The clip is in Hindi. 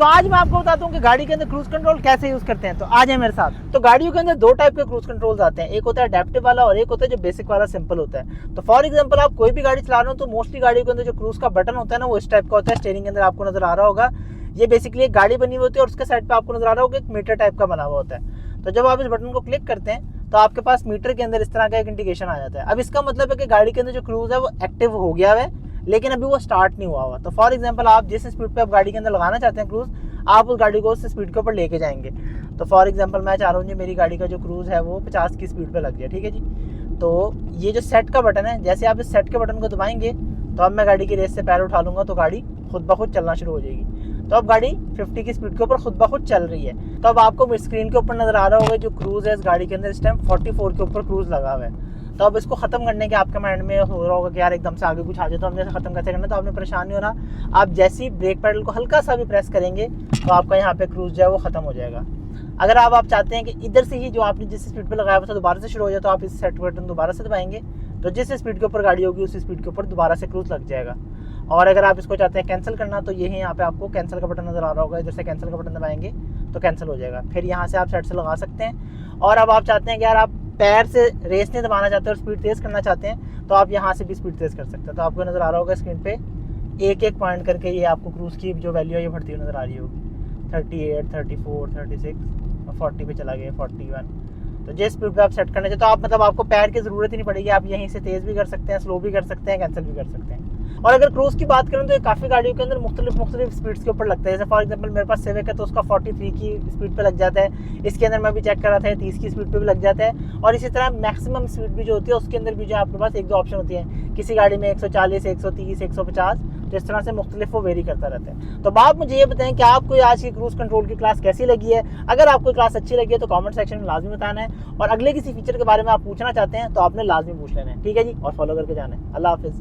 तो आज मैं आपको बताता हूँ कि गाड़ी के अंदर क्रूज कंट्रोल कैसे यूज करते हैं। तो आ जाए मेरे साथ। तो गाड़ियों के अंदर दो टाइप के क्रूज कंट्रोल्स आते हैं, एक होता है अडेप्टिव वाला और एक होता है जो बेसिक वाला सिंपल होता है। तो फॉर एग्जांपल आप कोई भी गाड़ी चला रहे हो तो मोस्टली गाड़ियों के अंदर जो क्रूज का बटन होता है ना वो इस टाइप का होता है। स्टीयरिंग के अंदर आपको नजर आ रहा होगा, ये बेसिकली एक गाड़ी बनी हुई होती है और उसके साइड पे आपको नजर आ रहा होगा एक मीटर टाइप का बना हुआ होता है। तो जब आप इस बटन को क्लिक करते हैं तो आपके पास मीटर के अंदर इस तरह का एक इंडिकेशन आ जाता है। अब इसका मतलब है कि गाड़ी के अंदर जो क्रूज है वो एक्टिव हो गया है लेकिन अभी वो स्टार्ट नहीं हुआ हुआ। तो फॉर एग्जांपल आप जिस स्पीड पे आप गाड़ी के अंदर लगाना चाहते हैं क्रूज, आप उस गाड़ी को उस स्पीड के ऊपर लेके जाएंगे। तो फॉर एग्जांपल मैं चाह रहा हूँ जी मेरी गाड़ी का जो क्रूज है वो 50 की स्पीड पे लग जाए, ठीक है जी। तो ये जो सेट का बटन है, जैसे आप इस सेट के बटन को दबाएंगे तो अब मैं गाड़ी की रेस से पैर उठा लूंगा तो गाड़ी खुद ब खुद चलना शुरू हो जाएगी। तो अब गाड़ी 50 की स्पीड के ऊपर खुद ब खुद चल रही है। तो अब आपको स्क्रीन के ऊपर नजर आ रहा होगा जो क्रूज है इस गाड़ी के अंदर इस टाइम 44 के ऊपर क्रूज लगा हुआ है। तो अब इसको खत्म करने के आपके माइंड में हो रहा होगा कि यार एकदम से आगे कुछ आ जाए तो हमने इसे खत्म कैसे करना। तो आपने परेशान नहीं होना, आप जैसे ही ब्रेक पैडल को हल्का सा भी प्रेस करेंगे तो आपका यहाँ पे क्रूज जो है वो खत्म हो जाएगा। अगर आप चाहते हैं कि इधर से ही जो आपने जिस स्पीड पे लगाया वो दोबारा से शुरू हो जाए तो आप इस सेट बटन दोबारा से दबाएंगे तो जिस स्पीड के ऊपर गाड़ी होगी उसी स्पीड के ऊपर दोबारा से क्रूज लग जाएगा। और अगर आप इसको चाहते हैं कैंसिल करना तो यही यहाँ पे आपको कैंसिल का बटन नजर आ रहा होगा, इधर से कैंसिल का बटन दबाएंगे तो कैंसिल हो जाएगा। फिर यहाँ से आप सेट से लगा सकते हैं। और अब आप चाहते हैं कि यार आप पैर से रेस नहीं दबाना चाहते और स्पीड तेज करना चाहते हैं तो आप यहाँ से भी स्पीड तेज कर सकते हैं। तो आपको नजर आ रहा होगा स्क्रीन पे एक एक पॉइंट करके ये आपको क्रूज की जो वैल्यू है ये बढ़ती हुई नजर आ रही होगी। 38, 34, 36 और 40 पे चला गया, 41। तो जिस स्पीड पे आप सेट करना चाहते तो आप मतलब आपको पैर की जरूरत ही नहीं पड़ेगी, आप यहीं से तेज भी कर सकते हैं, स्लो भी कर सकते हैं, कैंसिल भी कर सकते हैं। और अगर क्रूज की बात करें तो ये काफ़ी गाड़ियों के अंदर मुख्तलिफ स्पीड्स के ऊपर लगता है। जैसे फॉर एग्जांपल मेरे पास सिविक है तो उसका 43 की स्पीड पे लग जाता है। इसके अंदर मैं भी चेक कर रहा था 30 की स्पीड पे भी लग जाता है। और इसी तरह मैक्सिमम स्पीड भी जो होती है उसके अंदर भी जो आपके पास एक दो ऑप्शन होती है, किसी गाड़ी में 140, 130, 150, तो इस तरह से मुख्तलिफ वो वेरी करता रहता है। तो आप मुझे ये बताएं कि आपको आज की क्रूज कंट्रोल की क्लास कैसी लगी है। अगर आपको क्लास अच्छी लगी है तो कमेंट सेक्शन में लाजमी बताना है और अगले किसी फीचर के बारे में आप पूछना चाहते हैं तो आपने लाजमी पूछ लेना है, ठीक है जी। और फॉलो करके जाना है। अल्लाह हाफिज़।